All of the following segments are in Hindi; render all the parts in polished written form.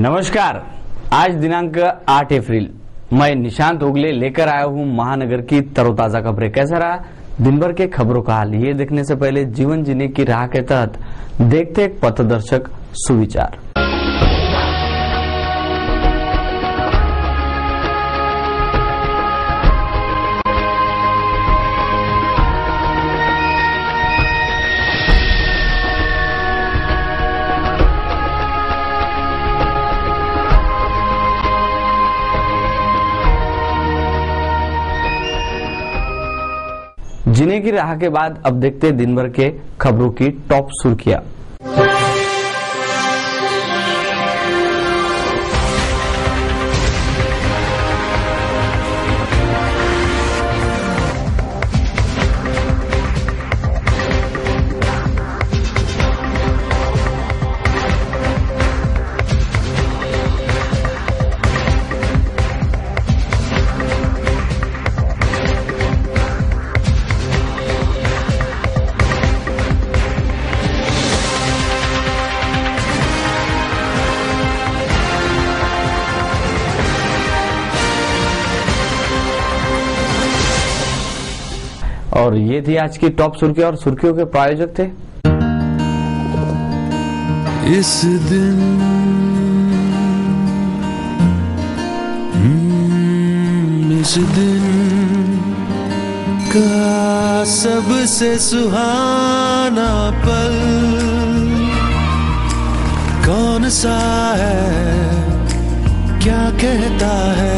नमस्कार। आज दिनांक 8 अप्रैल, मैं निशांत उगले लेकर आया हूं महानगर की तरोताजा खबरें। कैसा रहा दिन भर के खबरों का हाल, ये देखने से पहले जीवन जीने की राह के तहत देखते एक पथदर्शक सुविचार। जीने की राह के बाद अब देखते दिन भर के खबरों की टॉप सुर्खियां। और ये थी आज की टॉप सुर्खियां और सुर्खियों के प्रायोजक थे इस दिन का सबसे सुहाना पल कौन सा है, क्या कहता है।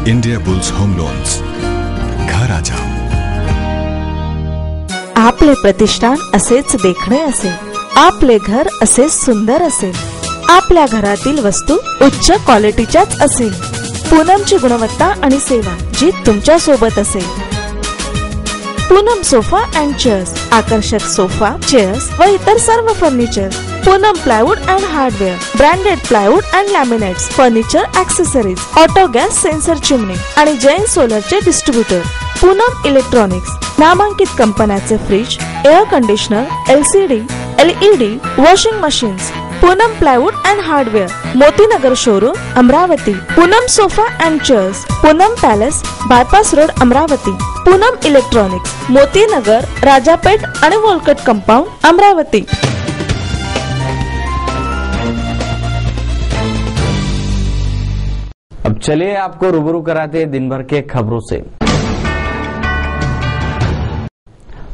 इंडिया बुल्स होम लोन्स, घर आ जाओ। आपले प्रतिष्ठान असेच देखणे असेल, आपले घर असेच सुंदर असेल, आपल्या घरातील वस्तू उच्च क्वालिटीच्याच असेल, पूनमची गुणवत्ता आणि सेवा जी तुमच्या सोबत असेल। पूनम सोफा अँड चेअर्स, आकर्षक सोफा, चेअर्स व इतर सर्व furniture. Poonam plywood and hardware, branded plywood and laminates, furniture accessories, auto gas sensor chimney आणि जैन सोलरचे डिस्ट्रीब्युटर। पूनम इलेक्ट्रॉनिक्स, नामांकित कंपन्याचे fridge, air conditioner, LCD, LED, washing machines. Poonam plywood and hardware, Motinagar showroom, Amravati. Poonam sofa and chairs, Poonam palace, bypass road, Amravati. Poonam electronics, Motinagar, Rajapeth आणि वोलकट कंपाऊंड, अमरावती। अब चलिए आपको रूबरू कराते हैं दिन भर के खबरों से।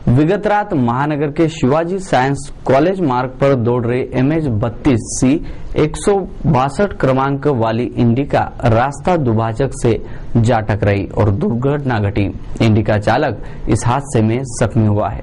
विगत रात महानगर के शिवाजी साइंस कॉलेज मार्ग पर दौड़ रही MH32C 162 क्रमांक वाली इंडिका रास्ता दुभाजक से जा टकराई और दुर्घटना घटी। इंडिका चालक इस हादसे में जख्मी हुआ है।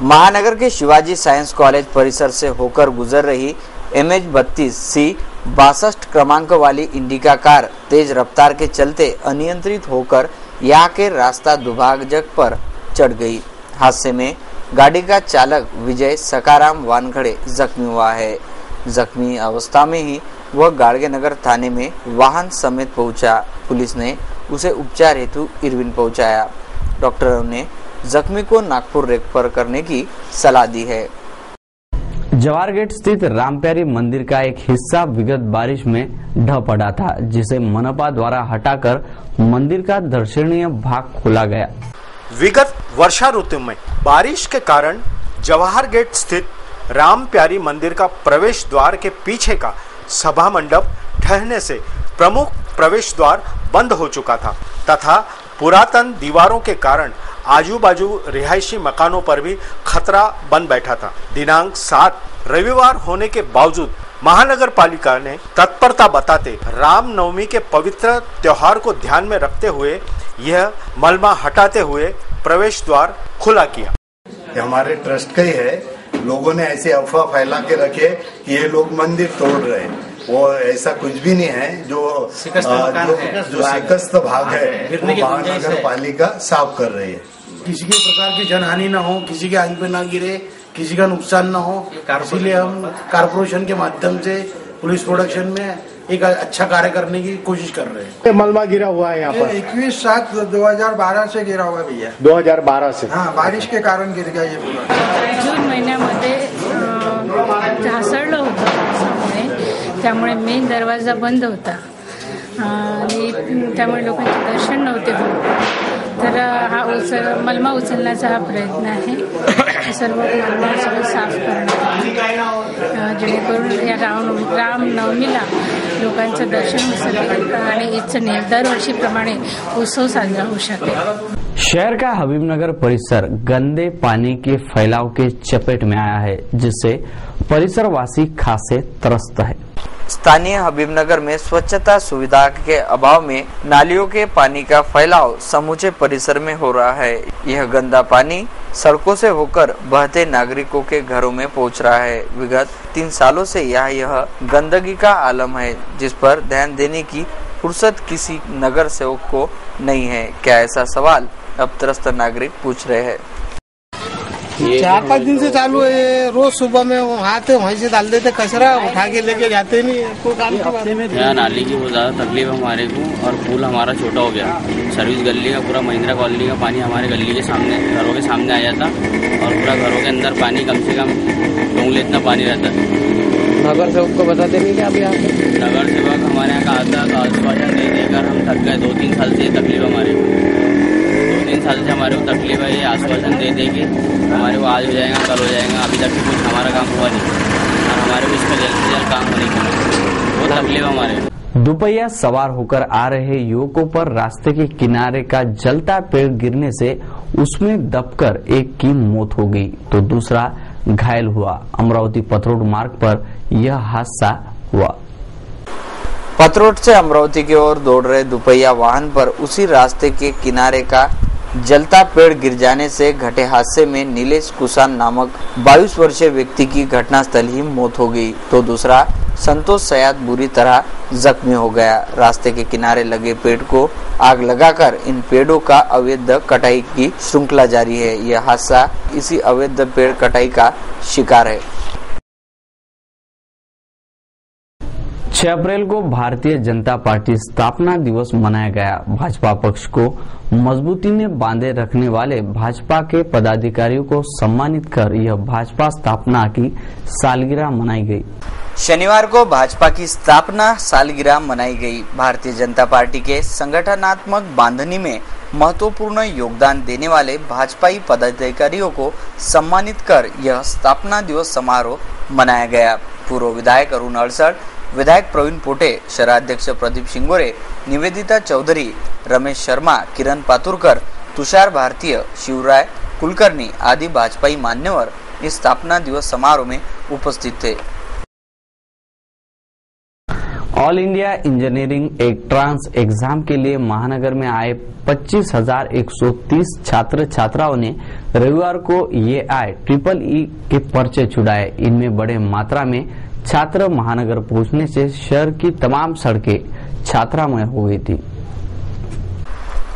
महानगर के शिवाजी साइंस कॉलेज परिसर से होकर गुजर रही MH32C 62 क्रमांक वाली इंडिका कार तेज रफ्तार के चलते अनियंत्रित होकर यहाँ के रास्ता दुभाजक पर चढ़ गई। हादसे में गाड़ी का चालक विजय सकाराम वानखड़े जख्मी हुआ है। जख्मी अवस्था में ही वह गाड़गेनगर थाने में वाहन समेत पहुंचा। पुलिस ने उसे उपचार हेतु इरविन पहुंचाया। डॉक्टरों ने जख्मी को नागपुर रेफर करने की सलाह दी है। जवाहर गेट स्थित रामप्यारी मंदिर का एक हिस्सा विगत बारिश में ढह पड़ा था, जिसे मनपा द्वारा हटाकर मंदिर का दर्शनीय भाग खोला गया। विगत वर्षा ऋतु में बारिश के कारण जवाहर गेट स्थित रामप्यारी मंदिर का प्रवेश द्वार के पीछे का सभा मंडप ढहने से प्रमुख प्रवेश द्वार बंद हो चुका था तथा पुरातन दीवारों के कारण आजू बाजू रिहायशी मकानों पर भी खतरा बन बैठा था। दिनांक 7 रविवार होने के बावजूद महानगर पालिका ने तत्परता बताते रामनवमी के पवित्र त्योहार को ध्यान में रखते हुए यह मलबा हटाते हुए प्रवेश द्वार खुला किया। हमारे ट्रस्ट का ही है। लोगों ने ऐसे अफवाह फैला के रखे कि ये लोग मंदिर तोड़ रहे हैं, वो ऐसा कुछ भी नहीं है। जो शिकस्त भाग है वो महानगर पालिका साफ कर रही है। किसी के प्रकार की जनहानि न हो, किसी के आंख पे ना गिरे, किसी का नुकसान ना हो, इसीलिए हम कारपोरेशन के माध्यम से पुलिस प्रोडक्शन में एक अच्छा कार्य करने की कोशिश कर रहे हैं। मलबा गिरा हुआ है यहाँ पर 21/7/2012 से गिरा हुआ भैया। 2012 से? हाँ, बारिश के कारण गिर गया ये पूरा। जून महिन्यामध्ये ढासळलं होतं पावसामुळे, त्यामुळे मेन दरवाजा बंद होता आणि त्यामुळे लोकांचे दर्शन नव्हते होत। तर हा मलमा उचलण्याचा हा प्रयत्न आहे। सर्व मलमा सगळं साफ करणं जेणेकरून या रामनवमीला लोकांचं दर्शन होऊ शकेल आणि ईदचं दरवर्षीप्रमाणे उत्सव साजरा होऊ शकेल। शहर का हबीबनगर परिसर गंदे पानी के फैलाव के चपेट में आया है, जिससे परिसरवासी खासे त्रस्त है। स्थानीय हबीबनगर में स्वच्छता सुविधा के अभाव में नालियों के पानी का फैलाव समूचे परिसर में हो रहा है। यह गंदा पानी सड़कों से होकर बहते नागरिकों के घरों में पहुंच रहा है। विगत 3 सालों से यह गंदगी का आलम है, जिस पर ध्यान देने की फुर्सत किसी नगर सेवक को नहीं है। क्या ऐसा सवाल अब त्रस्त नागरिक पूछ रहे हैं। 4-5 दिन से चालू है। रोज सुबह में हाथ वहीं से डाल देते, कचरा उठा के लेके जाते नहीं, कोई काम की बात नहीं। यहाँ नाली की बहुत ज़्यादा तकलीफ है हमारे को, और पुल हमारा छोटा हो गया। सर्विस गली का पूरा महिंद्रा कॉलोनी का पानी हमारे गली के सामने, घरों के सामने आ जाता, और पूरा घरों के अंदर पानी कम से कम डोंगले इतना पानी रहता है। नगर सेवक को बताते नहीं क्या? अभी नगर सेवक हमारे यहाँ का आता तो आश्वासन दे देकर हम थक गए। 2-3 साल से तकलीफ हमारे को, 2-3 साल से हमारे को तकलीफ है। ये आश्वासन दे के हमारे को आज हो जाएगा, कल हो जाएगा, अभी तक कुछ हमारा काम हुआ नहीं, और हमारे को इसमें जल्द से जल्द काम होने की बहुत तकलीफ हमारे। दुपहिया सवार होकर आ रहे युवकों पर रास्ते के किनारे का जलता पेड़ गिरने से उसमें दबकर एक की मौत हो गई तो दूसरा घायल हुआ। अमरावती पथरोड मार्ग पर यह हादसा हुआ। पथरोड से अमरावती की ओर दौड़ रहे दुपहिया वाहन पर उसी रास्ते के किनारे का जलता पेड़ गिर जाने से घटे हादसे में नीलेश कुसान नामक 22 वर्षीय व्यक्ति की घटनास्थल ही मौत हो गई तो दूसरा संतोष सयाद बुरी तरह जख्मी हो गया। रास्ते के किनारे लगे पेड़ को आग लगाकर इन पेड़ों का अवैध कटाई की श्रृंखला जारी है। यह हादसा इसी अवैध पेड़ कटाई का शिकार है। 6 अप्रैल को भारतीय जनता पार्टी स्थापना दिवस मनाया गया। भाजपा पक्ष को मजबूती में बांधे रखने वाले भाजपा के पदाधिकारियों को सम्मानित कर यह भाजपा स्थापना की सालगिरह मनाई गई। शनिवार को भाजपा की स्थापना सालगिरह मनाई गई। भारतीय जनता पार्टी के संगठनात्मक बांधनी में महत्वपूर्ण योगदान देने वाले भाजपाई पदाधिकारियों को सम्मानित कर यह स्थापना दिवस समारोह मनाया गया। पूर्व विधायक अरुण अड़सड़, विधायक प्रवीण पोटे, शहराध्यक्ष प्रदीप शिंगोरे, निवेदिता चौधरी, रमेश शर्मा, किरण पातुरकर, तुषार भारतीय, शिवराय कुलकर्णी आदि भाजपाई मान्यवर इस स्थापना दिवस समारोह में उपस्थित थे। All India engineering entrance exam के लिए महानगर में आए 25,130 छात्र छात्राओं ने रविवार को IEEE के पर्चे छुड़ाए। इनमें बड़े मात्रा में छात्र महानगर पहुंचने से शहर की तमाम सड़कें छात्रामय हो गई थी।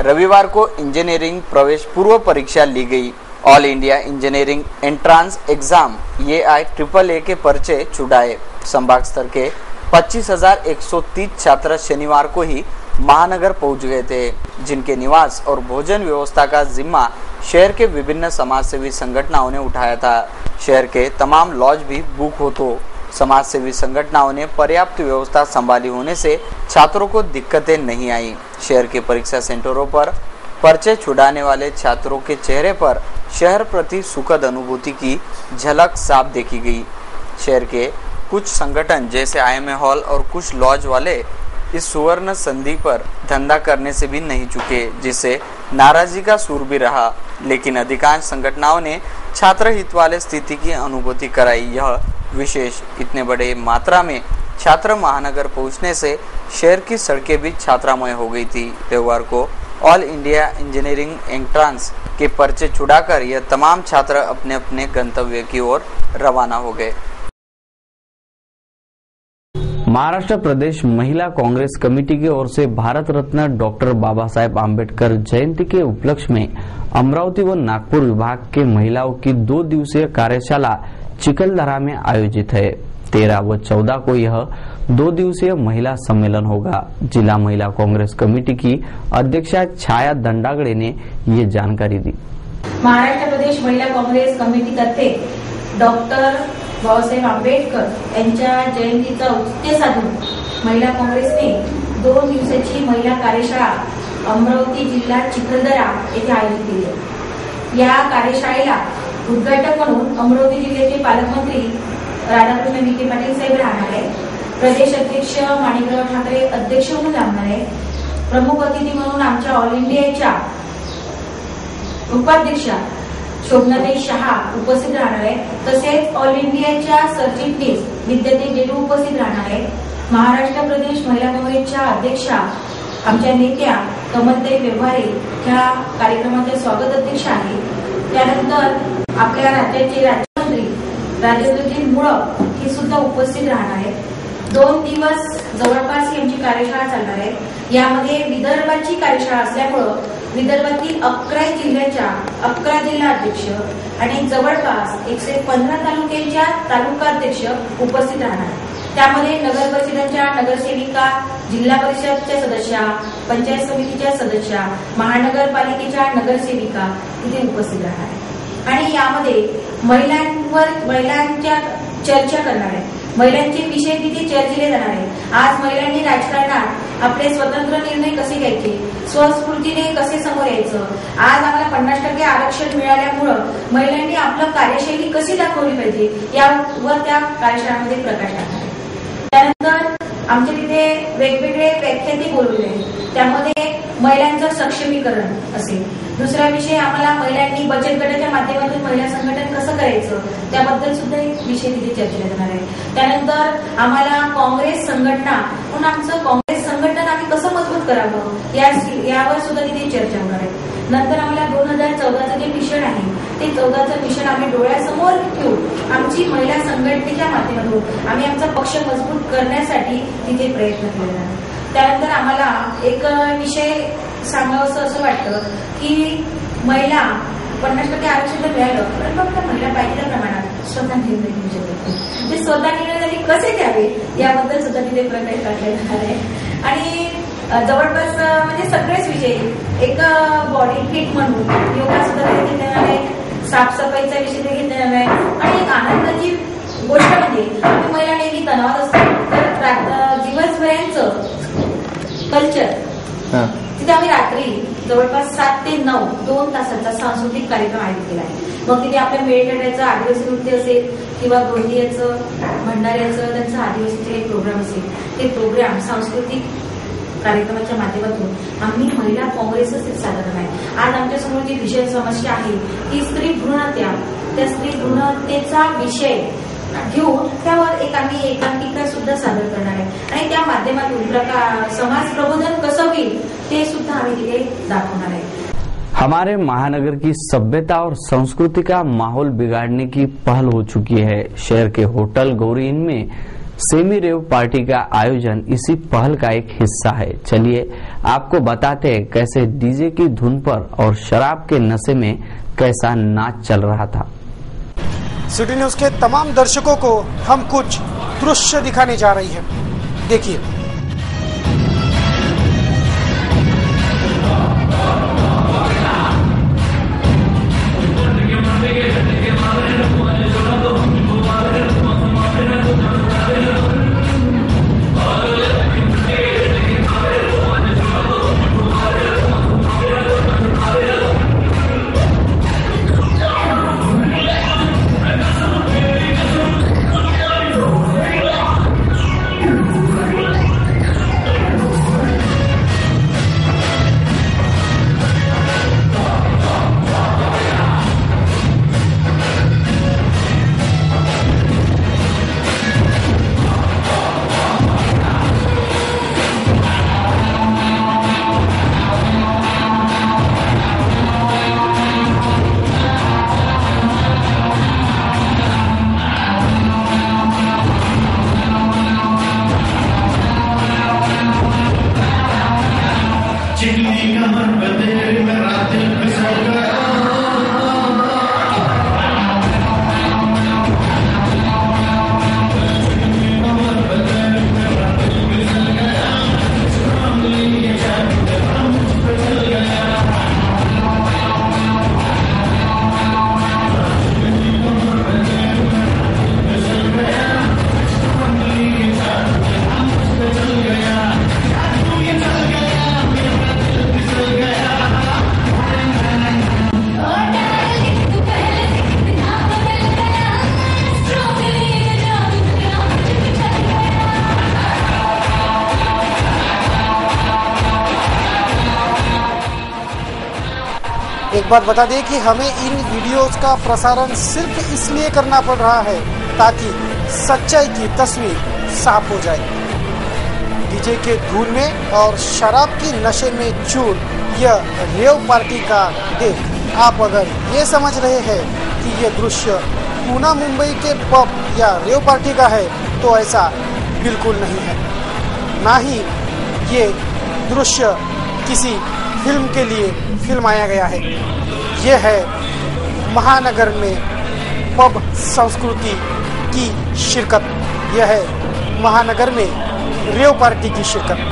रविवार को इंजीनियरिंग प्रवेश पूर्व परीक्षा ली गई। All India engineering entrance exam IEEE के पर्चे छुड़ाए। संभाग स्तर के 25,130 छात्र शनिवार को ही महानगर पहुंच गए थे, जिनके निवास और भोजन व्यवस्था का जिम्मा शहर के विभिन्न समाजसेवी संगठनों ने उठाया था। शहर के तमाम लॉज भी बुक हो तो समाजसेवी संगठनों ने पर्याप्त व्यवस्था संभाली होने से छात्रों को दिक्कतें नहीं आई। शहर के परीक्षा सेंटरों पर पर्चे छुड़ाने वाले छात्रों के चेहरे पर शहर प्रति सुखद अनुभूति की झलक साफ देखी गई। शहर के कुछ संगठन जैसे IMA हॉल और कुछ लॉज वाले इस सुवर्ण संधि पर धंधा करने से भी नहीं चुके, जिससे नाराजगी का सुर भी रहा। लेकिन अधिकांश संगठनों ने छात्र हित वाले स्थिति की अनुभूति कराई। यह विशेष इतने बड़े मात्रा में छात्र महानगर पहुंचने से शहर की सड़कें भी छात्रामय हो गई थी। रविवार को ऑल इंडिया इंजीनियरिंग एंट्रांस के पर्चे छुड़ाकर यह तमाम छात्र अपने अपने गंतव्य की ओर रवाना हो गए। महाराष्ट्र प्रदेश महिला कांग्रेस कमेटी की ओर से भारत रत्न डॉक्टर बाबा साहेब आम्बेडकर जयंती के उपलक्ष्य में अमरावती व नागपुर विभाग के महिलाओं की 2 दिवसीय कार्यशाला चिखलदरा में आयोजित है। 13 व 14 को यह 2 दिवसीय महिला सम्मेलन होगा। जिला महिला कांग्रेस कमेटी की अध्यक्षा छाया दंडागड़े ने ये जानकारी दी। महाराष्ट्र प्रदेश महिला कांग्रेस कमेटी तर्फे डॉक्टर बाबासाहेब आंबेडकर यांच्या जयंतीचं औचित्य साधून महिला काँग्रेसने 2 दिवसाची महिला कार्यशाळा अमरावती जिल्हा चिखलदरा येथे आयोजित केली आहे। या कार्यशाळेला उद्घाटक म्हणून अमरावती जिल्ह्याचे पालकमंत्री राधाकृष्ण विखे पाटील साहेब राहणार आहे। प्रदेश अध्यक्ष माणिकराव ठाकरे अध्यक्ष म्हणून राहणार आहे। प्रमुख अतिथी म्हणून आमच्या ऑल इंडियाच्या उपाध्यक्षा शोभनाताई शहा उपस्थित राहणार आहे। तसेच ऑल इंडियाच्या सरचिटणीस विद्याताई डेलू उपस्थित राहणार आहे। महाराष्ट्र प्रदेश महिला काँग्रेसच्या अध्यक्षा आमच्या नेत्या कमलताई व्यवहारे ह्या कार्यक्रमाच्या स्वागत अध्यक्ष आहे। त्यानंतर आपल्या राज्याचे राज्यमंत्री राजेंद्रजी मुळक हे सुद्धा उपस्थित राहणार आहेत। 2 दिवस जवळपास यांची कार्यशाळा चालणार आहे। यामध्ये विदर्भाची कार्यशाळा असल्यामुळं विदर्भातील 11 जिल्ह्याच्या 11 जिल्हा अध्यक्ष आणि जवळपास 115 तालुक्यांच्या तालुकाध्यक्ष उपस्थित राहणार। त्यामध्ये नगर परिषदांच्या नगरसेविका, जिल्हा परिषदच्या सदस्या, पंचायत समितीच्या सदस्या, महानगरपालिकेच्या नगरसेविका इथे उपस्थित राहणार आणि यामध्ये महिलांच्या चर्चा करणार आहे। महिलांचे विषय तिथे चर्चिले जाणार आहे। आज महिलांनी राजकारणात आपले स्वतंत्र निर्णय कसे घ्यायचे, स्वस्फूर्तीने कसे समोर यायचं, आज आम्हाला 50% आरक्षण मिळाल्यामुळं महिलांनी आपलं कार्यशैली कशी दाखवली पाहिजे यावर त्या कार्यशाळेमध्ये प्रकाश टाकणार आहे। त्यानंतर आमच्या तिथे वेगवेगळे व्याख्याते बोलवले आहेत। त्यामध्ये महिलांचं सक्षमीकरण असेल। दुसरा विषय आम्हाला महिलांनी बचत गटाच्या माध्यमातून महिला संघटन कसं करायचं त्याबद्दल सुद्धा एक विषय तिथे चर्चेला जाणार आहे। त्यानंतर आम्हाला काँग्रेस संघटना म्हणून आमचं काँग्रेस संघटन आम्ही कसं मजबूत करावं यावर सुद्धा तिथे चर्चा होणार आहे। नंतर आम्हाला 2014चं जे मिशन आहे ते 14चं मिशन आम्ही डोळ्यासमोर ठेवून आमची महिला संघटनेच्या माध्यमातून आम्ही आमचा पक्ष मजबूत करण्यासाठी तिथे प्रयत्न केले जाणार। त्यानंतर आम्हाला एक विषय सांगावंसं असं वाटतं की महिला 50% आरक्षण तर मिळालं पण फक्त महिला पाहिजे त्या प्रमाणात स्वतः निर्णय घेऊ शकत ते स्वतः निर्णय कसे घ्यावे याबद्दल सुद्धा तिथे प्रकाश टाकले जाणार आहे। आणि जवळपास म्हणजे सगळेच विषय एक बॉडी फिट म्हणून योगा सुद्धा घेतला जाणार आहे, साफसफाईचा विषय घेतला जाणार आहे। आणि एक आनंदाची गोष्ट म्हणजे आम्ही महिला नेहमी तणावात असतो तर दिवसभरांचं कल्चर तिथे आम्ही रात्री जवळपास 7 ते 9 2 तासाचा सांस्कृतिक कार्यक्रम आयोजित केला आहे। मग तिथे आपल्या मेळघाटाचं आदिवासी नृत्य असेल किंवा गोंदियाचं, भंडाऱ्याचं त्यांचं आदिवासीचे प्रोग्राम असेल ते प्रोग्राम सांस्कृतिक कार्यक्रमाच्या माध्यमातून आम्ही महिला काँग्रेसच सादर करणार आहे। आज आमच्या समोर जी भीषण समस्या आहे ती स्त्री भ्रूण हत्या, त्या स्त्री भ्रूण हत्येचा विषय घेऊन त्यावर एक आम्ही एकांकिका सुद्धा सादर करणार आहे आणि त्या माध्यमातून समाज प्रबोधन कसं होईल ते सुद्धा आम्ही तिथे दाखवणार आहे। हमारे महानगर की सभ्यता और संस्कृति का माहौल बिगाड़ने की पहल हो चुकी है। शहर के होटल गौरी इन में सेमी रेव पार्टी का आयोजन इसी पहल का एक हिस्सा है। चलिए आपको बताते हैं कैसे डीजे की धुन पर और शराब के नशे में कैसा नाच चल रहा था। सिटी न्यूज के तमाम दर्शकों को हम कुछ दृश्य दिखाने जा रही हैं, देखिए। एक बात बता दें कि हमें इन वीडियोस का प्रसारण सिर्फ इसलिए करना पड़ रहा है ताकि सच्चाई की तस्वीर साफ हो जाए। डीजे के धुन में और शराब की नशे में चूर यह रेव पार्टी का देख आप अगर ये समझ रहे हैं कि यह दृश्य पूना मुंबई के पब या रेव पार्टी का है तो ऐसा बिल्कुल नहीं है। ना ही ये दृश्य किसी फिल्म के लिए फिल्माया गया है। यह है महानगर में पब संस्कृति की शिरकत। यह है महानगर में रेव पार्टी की शिरकत।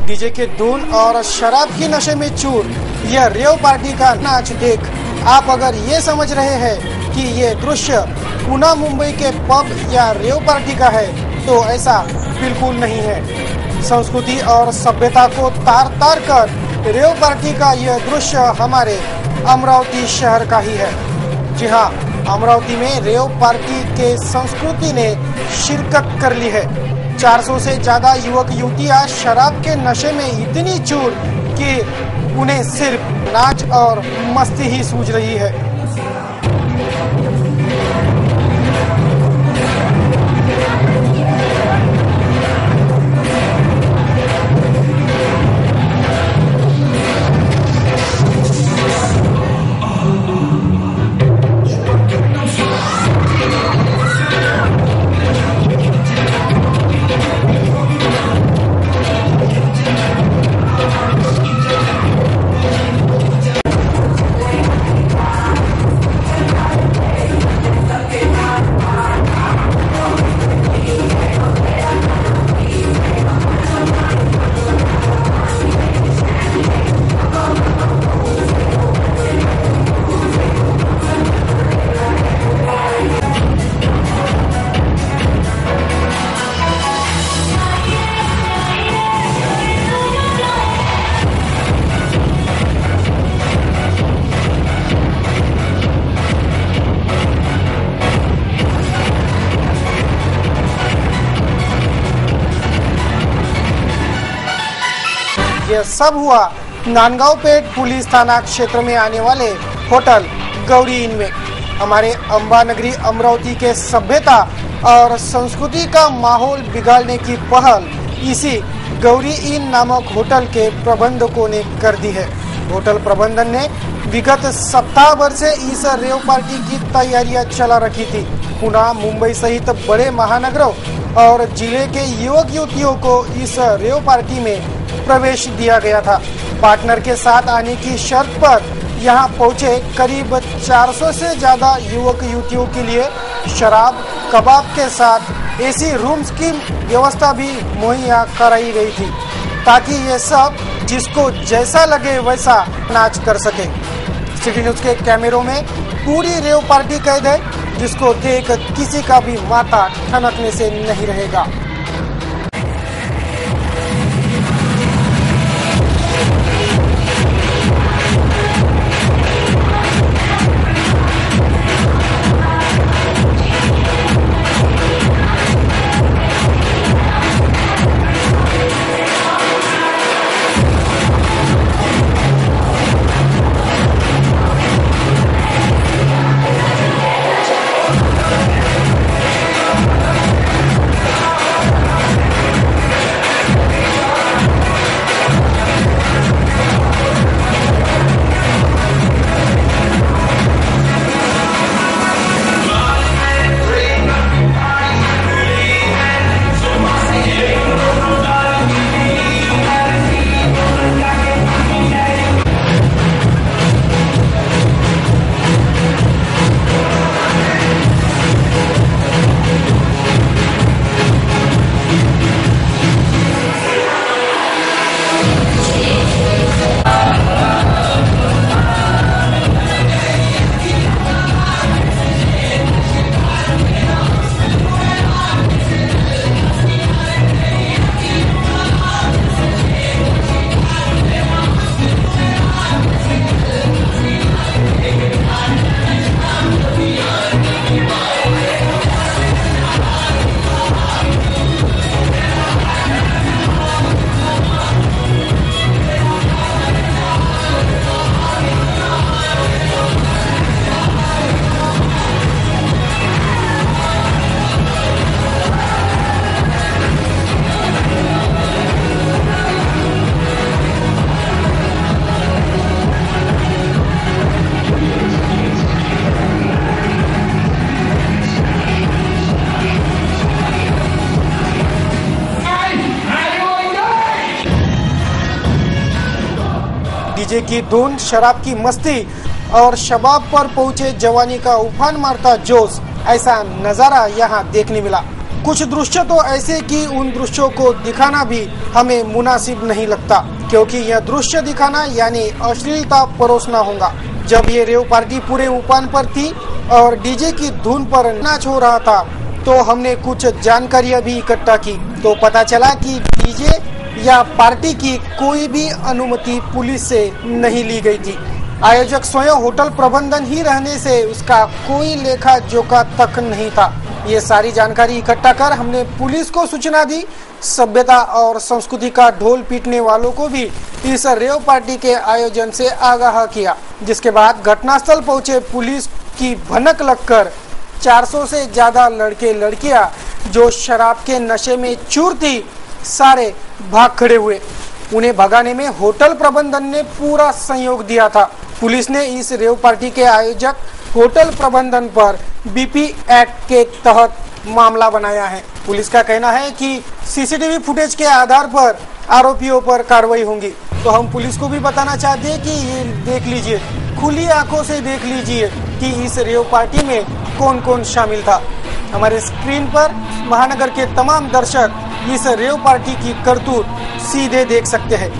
डीजे के धुन और शराब की नशे में चूर यह रेव पार्टी का नाच देख आप अगर ये समझ रहे हैं कि ये दृश्य पूना मुंबई के पब या रेव पार्टी का है तो ऐसा बिल्कुल नहीं है। संस्कृति और सभ्यता को तार तार कर रेव पार्टी का यह दृश्य हमारे अमरावती शहर का ही है। जी हाँ, अमरावती में रेव पार्टी के संस्कृति ने शिरकत कर ली है। 400 से ज्यादा युवक युवतियां शराब के नशे में इतनी चूर कि उन्हें सिर्फ नाच और मस्ती ही सूझ रही है। यह सब हुआ नांदगांवपेट पुलिस थाना क्षेत्र में आने वाले होटल गौरी इन में। हमारे अंबानगरी अमरावती के सभ्यता और संस्कृति का माहौल बिगाड़ने की पहल इसी गौरी इन नामक होटल के प्रबंधकों ने कर दी है। होटल प्रबंधन ने विगत सप्ताह भर से इस रेव पार्टी की तैयारियां चला रखी थी। पुणे, मुंबई सहित बड़े महानगरों और जिले के युवक युवतियों को इस रेव पार्टी में प्रवेश दिया गया था। पार्टनर के साथ आने की शर्त पर यहां पहुंचे करीब 400 से ज्यादा युवक युवतियों के लिए शराब कबाब के साथ एसी रूम्स की व्यवस्था भी मुहैया कराई गई थी ताकि ये सब जिसको जैसा लगे वैसा नाच कर सके। सिटी न्यूज के कैमरों में पूरी रेव पार्टी कैद है। जिसको देख किसी का भी माथा ठनकने से नहीं रहेगा। डीजे की धुन, शराब की मस्ती और शबाब पर पहुंचे जवानी का उफान मारता जोश, ऐसा नजारा यहाँ देखने मिला। कुछ दृश्य तो ऐसे कि उन दृश्यों को दिखाना भी हमें मुनासिब नहीं लगता, क्योंकि यह दृश्य दिखाना यानी अश्लीलता परोसना होगा। जब ये रेव पार्टी पूरे उफान पर थी और डीजे की धुन पर नाच हो रहा था, तो हमने कुछ जानकारियां भी इकट्ठा की, तो पता चला कि डीजे या पार्टी की कोई भी अनुमति पुलिस से नहीं ली गई थी। आयोजक स्वयं होटल प्रबंधन ही रहने से उसका कोई लेखा जोखा तक नहीं था। ये सारी जानकारी इकट्ठा कर हमने पुलिस को सूचना दी। सभ्यता और संस्कृति का ढोल पीटने वालों को भी इस रेव पार्टी के आयोजन से आगाह किया, जिसके बाद घटनास्थल पहुंचे पुलिस की भनक लगकर 400 से ज्यादा लड़के लड़कियां जो शराब के नशे में चूर थी, सारे भाग खड़े हुए। उन्हें भगाने में होटल प्रबंधन ने पूरा सहयोग दिया था। पुलिस ने इस रेव पार्टी के आयोजक होटल प्रबंधन पर बीपी एक्ट के तहत मामला बनाया है। पुलिस का कहना है कि सीसीटीवी फुटेज के आधार पर आरोपियों पर कार्रवाई होगी। तो हम पुलिस को भी बताना चाहते हैं कि ये देख लीजिए, खुली आंखों से देख लीजिए कि इस रेव पार्टी में कौन कौन शामिल था। हमारे स्क्रीन पर महानगर के तमाम दर्शक इस रेव पार्टी की करतूत सीधे देख सकते हैं।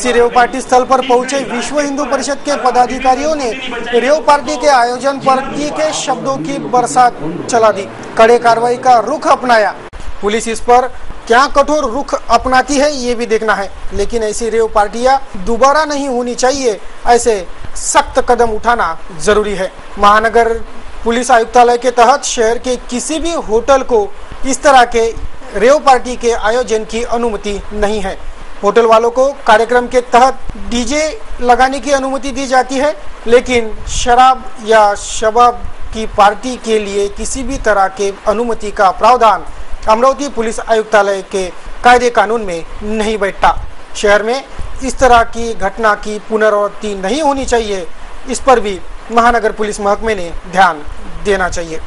इसी रेव पार्टी स्थल पर पहुंचे विश्व हिंदू परिषद के पदाधिकारियों ने रेव पार्टी के आयोजन पर तीखे शब्दों की बरसात चला दी, कड़े कार्रवाई का रुख अपनाया। पुलिस इस पर क्या कठोर रुख अपनाती है ये भी देखना है, लेकिन ऐसी रेव पार्टियां दोबारा नहीं होनी चाहिए, ऐसे सख्त कदम उठाना जरूरी है। महानगर पुलिस आयुक्तालय के तहत शहर के किसी भी होटल को इस तरह के रेव पार्टी के आयोजन की अनुमति नहीं है। होटल वालों को कार्यक्रम के तहत डीजे लगाने की अनुमति दी जाती है, लेकिन शराब या शबाब की पार्टी के लिए किसी भी तरह के अनुमति का प्रावधान अमरावती पुलिस आयुक्तालय के कायदे कानून में नहीं बैठता। शहर में इस तरह की घटना की पुनरावृत्ति नहीं होनी चाहिए, इस पर भी महानगर पुलिस महकमे ने ध्यान देना चाहिए।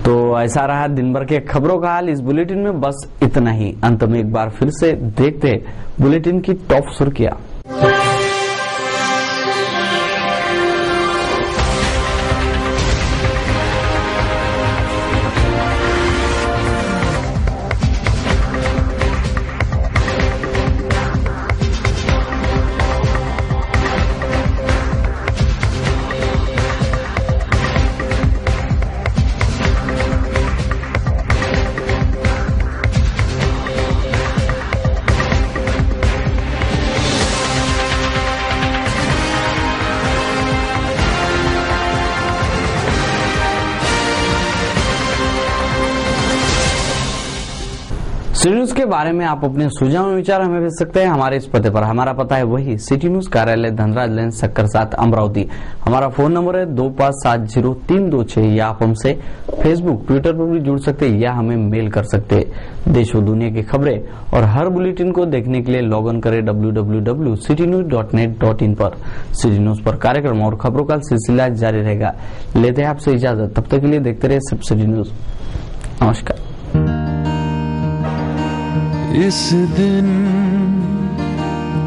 तो ऐसा रहा दिन भर के खबरों का हाल इस बुलेटिन में, बस इतना ही। अंत में एक बार फिर से देखते बुलेटिन की टॉप सुर्खियां। सिटी न्यूज के बारे में आप अपने सुझाव और विचार हमें भेज सकते हैं हमारे इस पते पर। हमारा पता है वही सिटी न्यूज कार्यालय धनराज लेन सक्कर 7 अमरावती। हमारा फोन नंबर है 2570-326 या आप हमसे फेसबुक ट्विटर पर भी जुड़ सकते हैं या हमें मेल कर सकते हैं। देश और दुनिया की खबरें और हर बुलेटिन को देखने के लिए लॉग इन करें www.citynews.net.in पर। सिटी न्यूज पर कार्यक्रम और खबरों का सिलसिला जारी रहेगा। लेते हैं आपसे इजाजत, तब तक के लिए देखते रहिए सिर्फ सिटी न्यूज। नमस्कार। इस दिन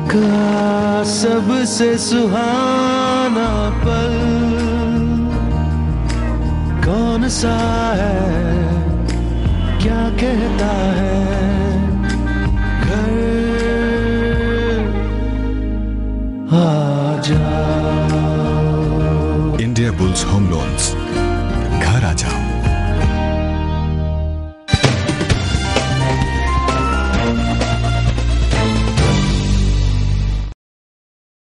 का सबसे सुहाना पल कौन सा है, क्या कहता है घर आ जाओ। इंडिया बुल्स होम लोन्स, घर आ जाओ।